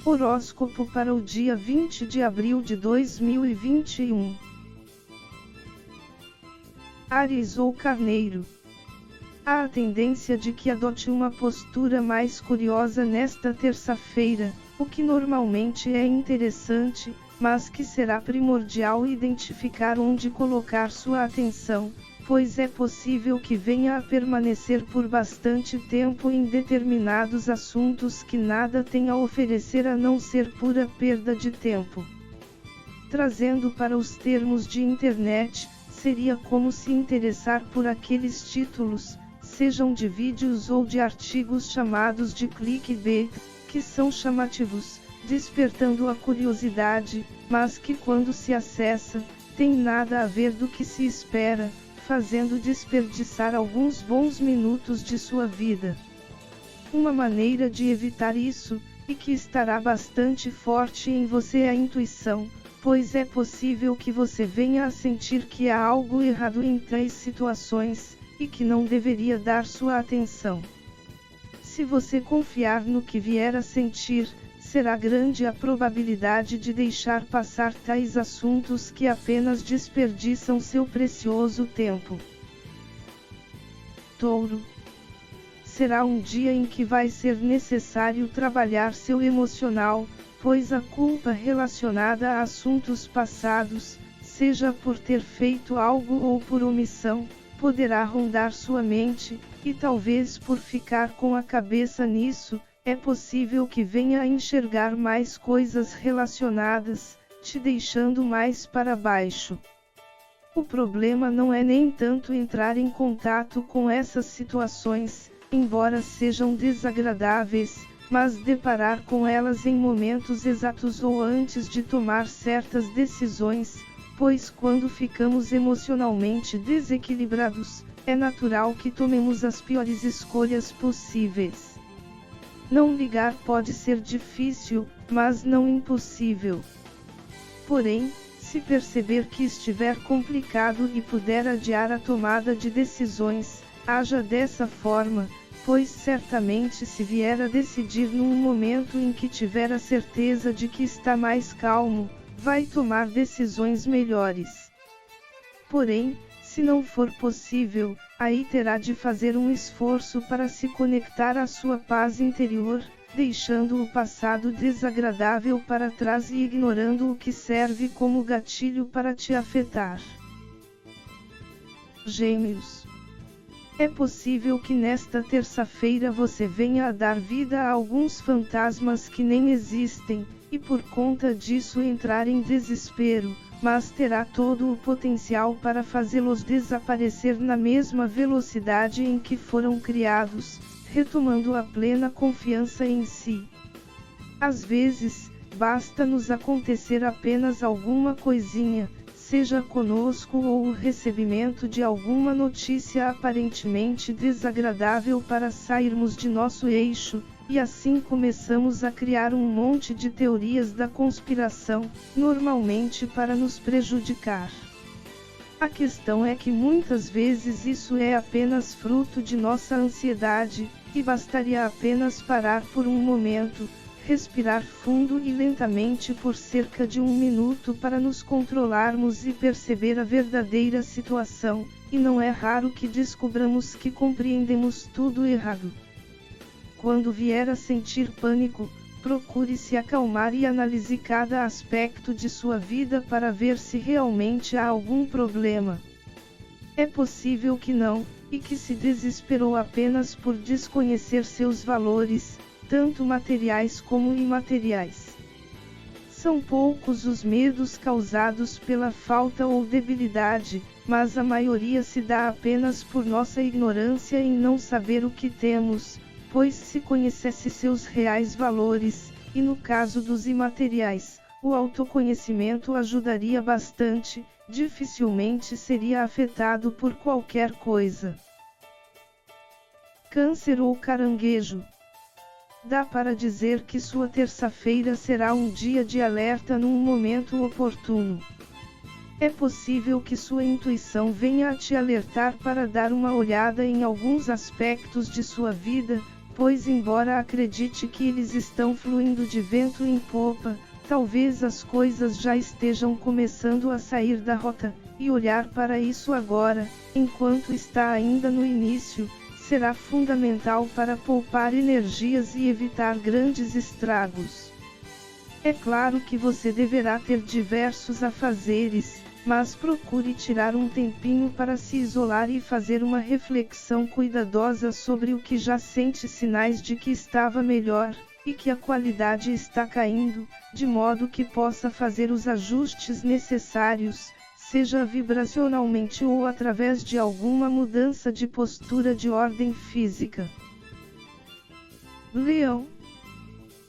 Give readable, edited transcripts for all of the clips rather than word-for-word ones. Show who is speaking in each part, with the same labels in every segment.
Speaker 1: Horóscopo para o dia 20 de abril de 2021. Áries ou Carneiro. Há a tendência de que adote uma postura mais curiosa nesta terça-feira, o que normalmente é interessante, mas que será primordial identificar onde colocar sua atenção, pois é possível que venha a permanecer por bastante tempo em determinados assuntos que nada tem a oferecer a não ser pura perda de tempo. Trazendo para os termos de internet, seria como se interessar por aqueles títulos, sejam de vídeos ou de artigos chamados de clickbait, que são chamativos, despertando a curiosidade, mas que quando se acessa, tem nada a ver do que se espera, fazendo desperdiçar alguns bons minutos de sua vida. Uma maneira de evitar isso, e que estará bastante forte em você, é a intuição, pois é possível que você venha a sentir que há algo errado em tais situações, e que não deveria dar sua atenção. Se você confiar no que vier a sentir, será grande a probabilidade de deixar passar tais assuntos que apenas desperdiçam seu precioso tempo. Touro. Será um dia em que vai ser necessário trabalhar seu emocional, pois a culpa relacionada a assuntos passados, seja por ter feito algo ou por omissão, poderá rondar sua mente, e talvez por ficar com a cabeça nisso, é possível que venha a enxergar mais coisas relacionadas, te deixando mais para baixo. O problema não é nem tanto entrar em contato com essas situações, embora sejam desagradáveis, mas deparar com elas em momentos exatos ou antes de tomar certas decisões, pois quando ficamos emocionalmente desequilibrados, é natural que tomemos as piores escolhas possíveis. Não ligar pode ser difícil, mas não impossível. Porém, se perceber que estiver complicado e puder adiar a tomada de decisões, haja dessa forma, pois certamente se vier a decidir num momento em que tiver a certeza de que está mais calmo, vai tomar decisões melhores. Porém, se não for possível, aí terá de fazer um esforço para se conectar à sua paz interior, deixando o passado desagradável para trás e ignorando o que serve como gatilho para te afetar. Gêmeos. É possível que nesta terça-feira você venha a dar vida a alguns fantasmas que nem existem, e por conta disso entrar em desespero, mas terá todo o potencial para fazê-los desaparecer na mesma velocidade em que foram criados, retomando a plena confiança em si. Às vezes, basta nos acontecer apenas alguma coisinha, seja conosco ou o recebimento de alguma notícia aparentemente desagradável para sairmos de nosso eixo, e assim começamos a criar um monte de teorias da conspiração, normalmente para nos prejudicar. A questão é que muitas vezes isso é apenas fruto de nossa ansiedade, e bastaria apenas parar por um momento, respirar fundo e lentamente por cerca de 1 minuto para nos controlarmos e perceber a verdadeira situação, e não é raro que descobramos que compreendemos tudo errado. Quando vier a sentir pânico, procure se acalmar e analise cada aspecto de sua vida para ver se realmente há algum problema. É possível que não, e que se desesperou apenas por desconhecer seus valores, tanto materiais como imateriais. São poucos os medos causados pela falta ou debilidade, mas a maioria se dá apenas por nossa ignorância em não saber o que temos, pois se conhecesse seus reais valores, e no caso dos imateriais, o autoconhecimento ajudaria bastante, dificilmente seria afetado por qualquer coisa. Câncer ou Caranguejo. Dá para dizer que sua terça-feira será um dia de alerta num momento oportuno. É possível que sua intuição venha a te alertar para dar uma olhada em alguns aspectos de sua vida, pois embora acredite que eles estão fluindo de vento em popa, talvez as coisas já estejam começando a sair da rota, e olhar para isso agora, enquanto está ainda no início, será fundamental para poupar energias e evitar grandes estragos. É claro que você deverá ter diversos afazeres, mas procure tirar um tempinho para se isolar e fazer uma reflexão cuidadosa sobre o que já sente sinais de que estava melhor, e que a qualidade está caindo, de modo que possa fazer os ajustes necessários, seja vibracionalmente ou através de alguma mudança de postura de ordem física. Leão.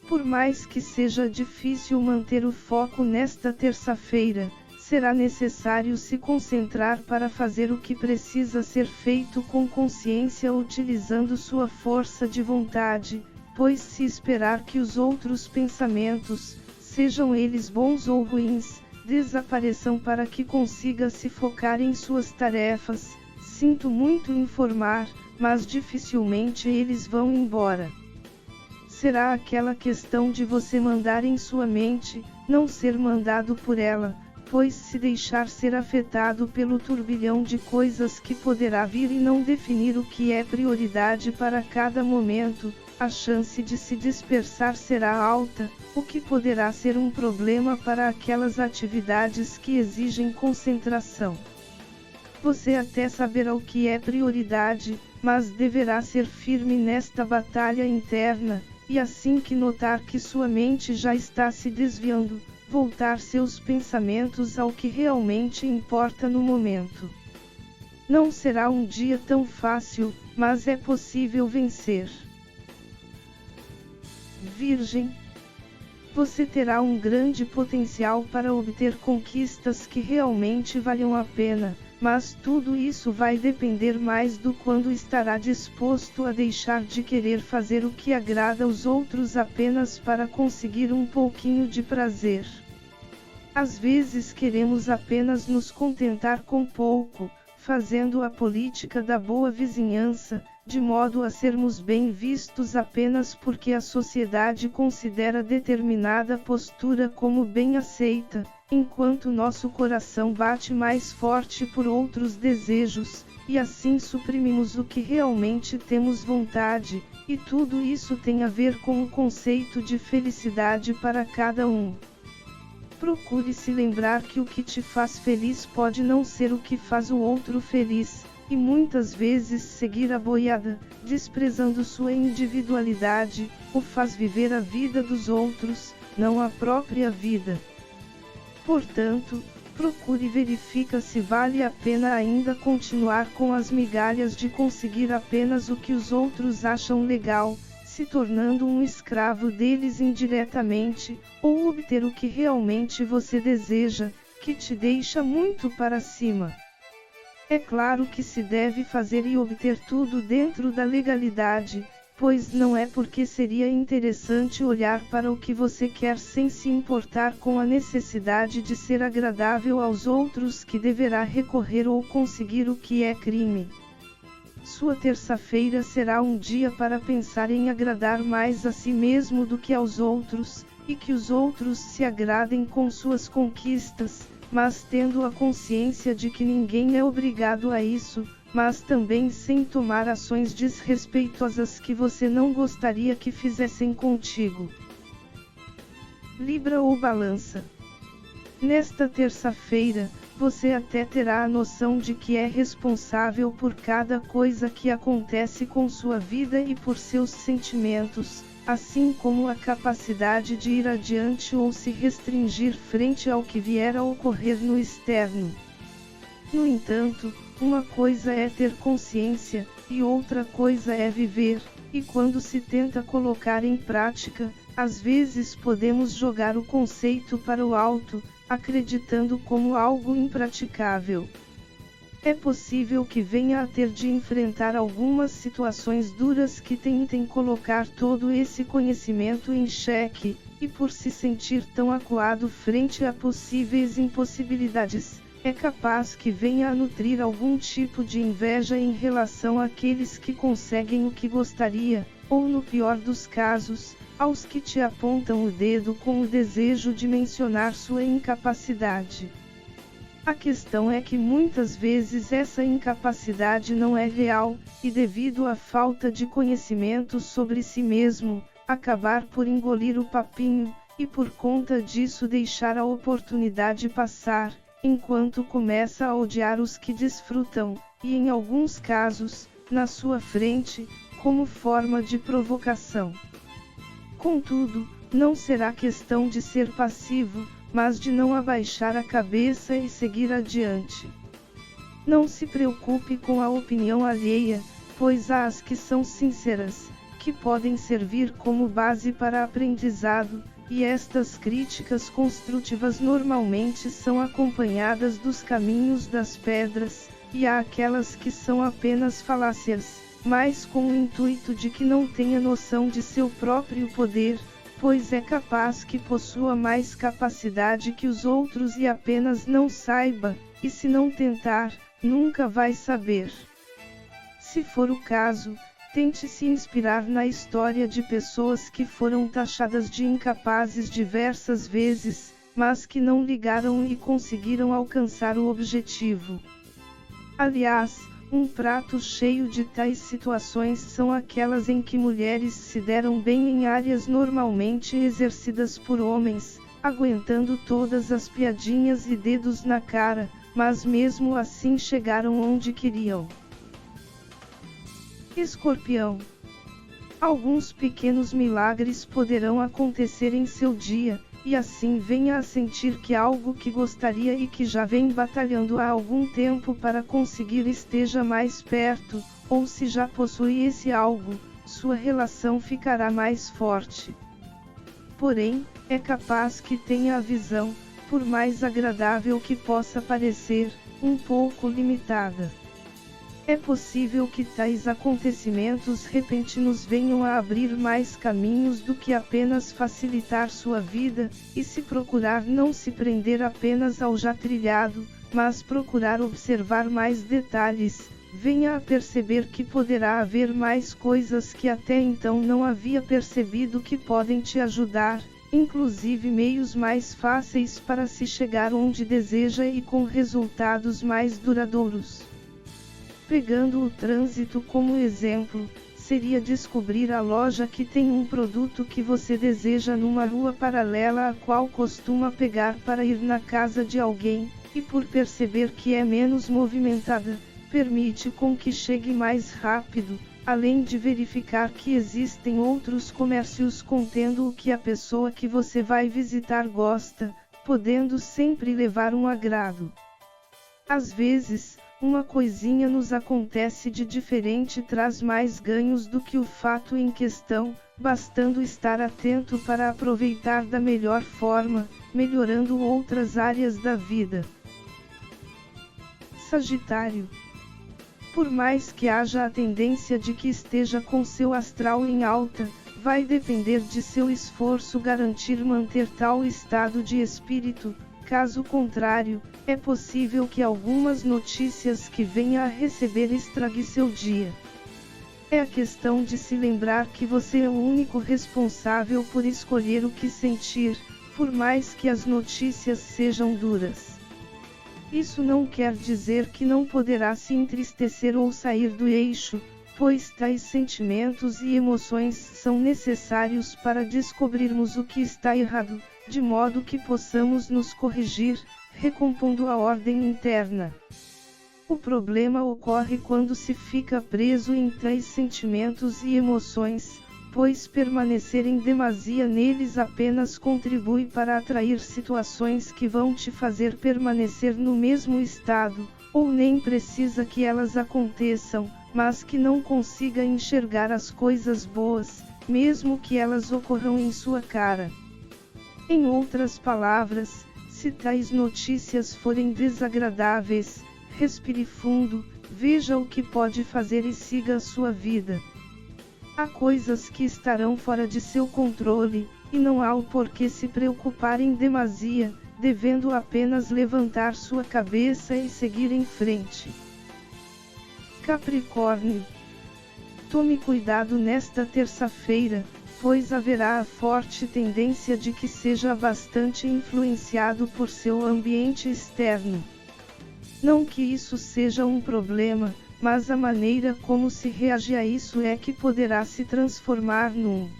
Speaker 1: Por mais que seja difícil manter o foco nesta terça-feira, será necessário se concentrar para fazer o que precisa ser feito com consciência utilizando sua força de vontade, pois se esperar que os outros pensamentos, sejam eles bons ou ruins, desapareçam para que consiga se focar em suas tarefas, sinto muito informar, mas dificilmente eles vão embora. Será aquela questão de você mandar em sua mente, não ser mandado por ela, pois se deixar ser afetado pelo turbilhão de coisas que poderá vir e não definir o que é prioridade para cada momento, a chance de se dispersar será alta, o que poderá ser um problema para aquelas atividades que exigem concentração. Você até saberá o que é prioridade, mas deverá ser firme nesta batalha interna, e assim que notar que sua mente já está se desviando, voltar seus pensamentos ao que realmente importa no momento. Não será um dia tão fácil, mas é possível vencer. Virgem. Você terá um grande potencial para obter conquistas que realmente valham a pena, mas tudo isso vai depender mais do quando estará disposto a deixar de querer fazer o que agrada aos outros apenas para conseguir um pouquinho de prazer. Às vezes queremos apenas nos contentar com pouco, fazendo a política da boa vizinhança, de modo a sermos bem vistos apenas porque a sociedade considera determinada postura como bem aceita, enquanto nosso coração bate mais forte por outros desejos, e assim suprimimos o que realmente temos vontade, e tudo isso tem a ver com o conceito de felicidade para cada um. Procure se lembrar que o que te faz feliz pode não ser o que faz o outro feliz, e muitas vezes seguir a boiada, desprezando sua individualidade, o faz viver a vida dos outros, não a própria vida. Portanto, procure verificar se vale a pena ainda continuar com as migalhas de conseguir apenas o que os outros acham legal, se tornando um escravo deles indiretamente, ou obter o que realmente você deseja, que te deixa muito para cima. É claro que se deve fazer e obter tudo dentro da legalidade, pois não é porque seria interessante olhar para o que você quer sem se importar com a necessidade de ser agradável aos outros que deverá recorrer ou conseguir o que é crime. Sua terça-feira será um dia para pensar em agradar mais a si mesmo do que aos outros, e que os outros se agradem com suas conquistas, mas tendo a consciência de que ninguém é obrigado a isso, mas também sem tomar ações desrespeitosas que você não gostaria que fizessem contigo. Libra ou Balança. Nesta terça-feira, você até terá a noção de que é responsável por cada coisa que acontece com sua vida e por seus sentimentos, assim como a capacidade de ir adiante ou se restringir frente ao que vier a ocorrer no externo. No entanto, uma coisa é ter consciência, e outra coisa é viver, e quando se tenta colocar em prática, às vezes podemos jogar o conceito para o alto, acreditando como algo impraticável. É possível que venha a ter de enfrentar algumas situações duras que tentem colocar todo esse conhecimento em xeque, e por se sentir tão acuado frente a possíveis impossibilidades, É capaz que venha a nutrir algum tipo de inveja em relação àqueles que conseguem o que gostaria, ou no pior dos casos, aos que te apontam o dedo com o desejo de mencionar sua incapacidade. A questão é que muitas vezes essa incapacidade não é real, e devido à falta de conhecimento sobre si mesmo, acabar por engolir o papinho, e por conta disso deixar a oportunidade passar, enquanto começa a odiar os que desfrutam, e em alguns casos, na sua frente, como forma de provocação. Contudo, não será questão de ser passivo, mas de não abaixar a cabeça e seguir adiante. Não se preocupe com a opinião alheia, pois há as que são sinceras, que podem servir como base para aprendizado, e estas críticas construtivas normalmente são acompanhadas dos caminhos das pedras, e há aquelas que são apenas falácias, mas com o intuito de que não tenha noção de seu próprio poder, pois é capaz que possua mais capacidade que os outros e apenas não saiba, e se não tentar, nunca vai saber. Se for o caso, tente se inspirar na história de pessoas que foram taxadas de incapazes diversas vezes, mas que não ligaram e conseguiram alcançar o objetivo. Aliás, um prato cheio de tais situações são aquelas em que mulheres se deram bem em áreas normalmente exercidas por homens, aguentando todas as piadinhas e dedos na cara, mas mesmo assim chegaram onde queriam. Escorpião. Alguns pequenos milagres poderão acontecer em seu dia, e assim venha a sentir que algo que gostaria e que já vem batalhando há algum tempo para conseguir esteja mais perto, ou se já possui esse algo, sua relação ficará mais forte. Porém, é capaz que tenha a visão, por mais agradável que possa parecer, um pouco limitada. É possível que tais acontecimentos repentinos venham a abrir mais caminhos do que apenas facilitar sua vida, e se procurar não se prender apenas ao já trilhado, mas procurar observar mais detalhes, venha a perceber que poderá haver mais coisas que até então não havia percebido que podem te ajudar, inclusive meios mais fáceis para se chegar onde deseja e com resultados mais duradouros. Pegando o trânsito como exemplo, seria descobrir a loja que tem um produto que você deseja numa rua paralela à qual costuma pegar para ir na casa de alguém, e por perceber que é menos movimentada, permite com que chegue mais rápido, além de verificar que existem outros comércios contendo o que a pessoa que você vai visitar gosta, podendo sempre levar um agrado. Às vezes, uma coisinha nos acontece de diferente traz mais ganhos do que o fato em questão, bastando estar atento para aproveitar da melhor forma, melhorando outras áreas da vida. Sagitário. Por mais que haja a tendência de que esteja com seu astral em alta, vai depender de seu esforço garantir manter tal estado de espírito. Caso contrário, é possível que algumas notícias que venha a receber estrague seu dia. É a questão de se lembrar que você é o único responsável por escolher o que sentir, por mais que as notícias sejam duras. Isso não quer dizer que não poderá se entristecer ou sair do eixo, pois tais sentimentos e emoções são necessários para descobrirmos o que está errado, de modo que possamos nos corrigir, recompondo a ordem interna. O problema ocorre quando se fica preso em tais sentimentos e emoções, pois permanecer em demasia neles apenas contribui para atrair situações que vão te fazer permanecer no mesmo estado, ou nem precisa que elas aconteçam, mas que não consiga enxergar as coisas boas, mesmo que elas ocorram em sua cara. Em outras palavras, se tais notícias forem desagradáveis, respire fundo, veja o que pode fazer e siga a sua vida. Há coisas que estarão fora de seu controle, e não há o porquê se preocupar em demasia, devendo apenas levantar sua cabeça e seguir em frente. Capricórnio. Tome cuidado nesta terça-feira, pois haverá a forte tendência de que seja bastante influenciado por seu ambiente externo. Não que isso seja um problema, mas a maneira como se reage a isso é que poderá se transformar num.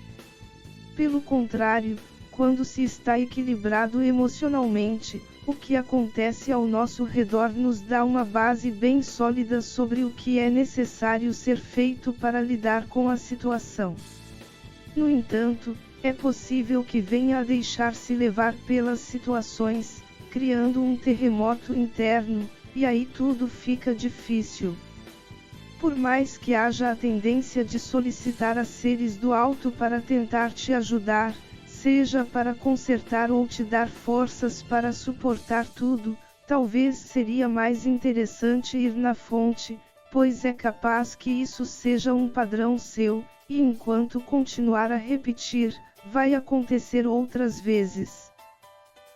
Speaker 1: Pelo contrário, quando se está equilibrado emocionalmente, o que acontece ao nosso redor nos dá uma base bem sólida sobre o que é necessário ser feito para lidar com a situação. No entanto, é possível que venha a deixar-se levar pelas situações, criando um terremoto interno, e aí tudo fica difícil. Por mais que haja a tendência de solicitar a seres do alto para tentar te ajudar, seja para consertar ou te dar forças para suportar tudo, talvez seria mais interessante ir na fonte, pois é capaz que isso seja um padrão seu, e enquanto continuar a repetir, vai acontecer outras vezes.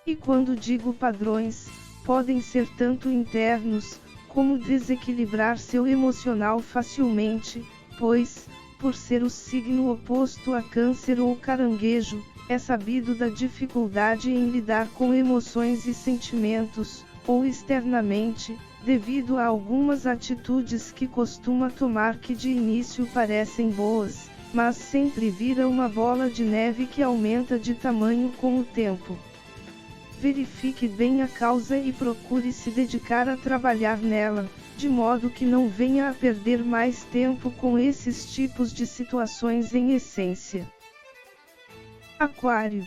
Speaker 1: E quando digo padrões, podem ser tanto internos, como desequilibrar seu emocional facilmente, pois, por ser o signo oposto a Câncer ou Caranguejo, é sabido da dificuldade em lidar com emoções e sentimentos, ou externamente, devido a algumas atitudes que costuma tomar que de início parecem boas, mas sempre vira uma bola de neve que aumenta de tamanho com o tempo. Verifique bem a causa e procure se dedicar a trabalhar nela, de modo que não venha a perder mais tempo com esses tipos de situações em essência. Aquário.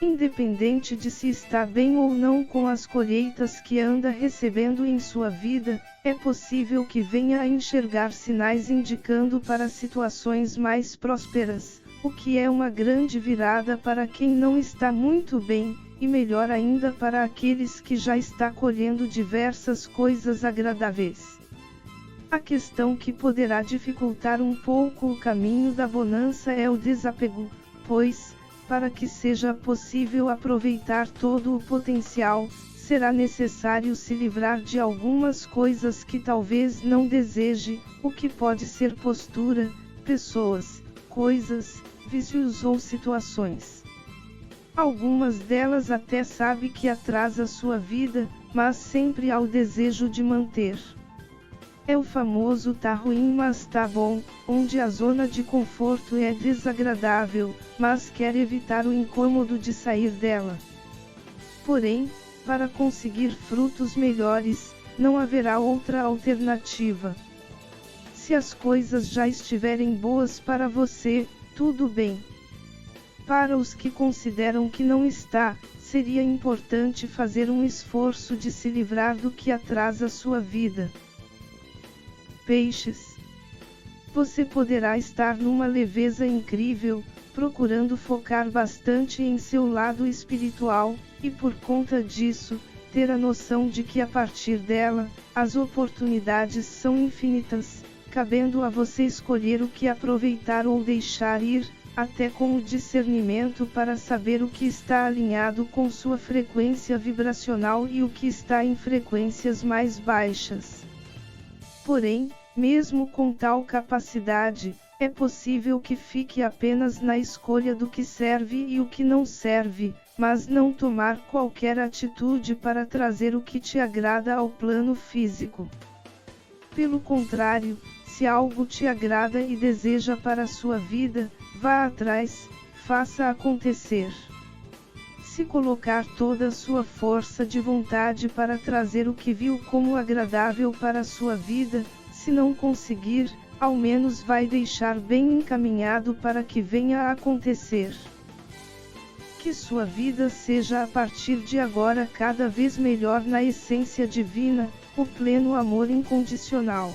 Speaker 1: Independente de se está bem ou não com as colheitas que anda recebendo em sua vida, é possível que venha a enxergar sinais indicando para situações mais prósperas, o que é uma grande virada para quem não está muito bem, e melhor ainda para aqueles que já está colhendo diversas coisas agradáveis. A questão que poderá dificultar um pouco o caminho da bonança é o desapego, pois, para que seja possível aproveitar todo o potencial, será necessário se livrar de algumas coisas que talvez não deseje, o que pode ser postura, pessoas, coisas, vícios ou situações. Algumas delas até sabe que atrasa sua vida, mas sempre há o desejo de manter. É o famoso tá ruim mas tá bom, onde a zona de conforto é desagradável, mas quer evitar o incômodo de sair dela. Porém, para conseguir frutos melhores, não haverá outra alternativa. Se as coisas já estiverem boas para você, tudo bem. Para os que consideram que não está, seria importante fazer um esforço de se livrar do que atrasa sua vida. Peixes. Você poderá estar numa leveza incrível, procurando focar bastante em seu lado espiritual, e por conta disso, ter a noção de que a partir dela, as oportunidades são infinitas, cabendo a você escolher o que aproveitar ou deixar ir, até com o discernimento para saber o que está alinhado com sua frequência vibracional e o que está em frequências mais baixas. Porém, mesmo com tal capacidade, é possível que fique apenas na escolha do que serve e o que não serve, mas não tomar qualquer atitude para trazer o que te agrada ao plano físico. Pelo contrário, se algo te agrada e deseja para a sua vida, vá atrás, faça acontecer. Se colocar toda a sua força de vontade para trazer o que viu como agradável para a sua vida, se não conseguir, ao menos vai deixar bem encaminhado para que venha a acontecer. Que sua vida seja a partir de agora cada vez melhor na essência divina, o pleno amor incondicional.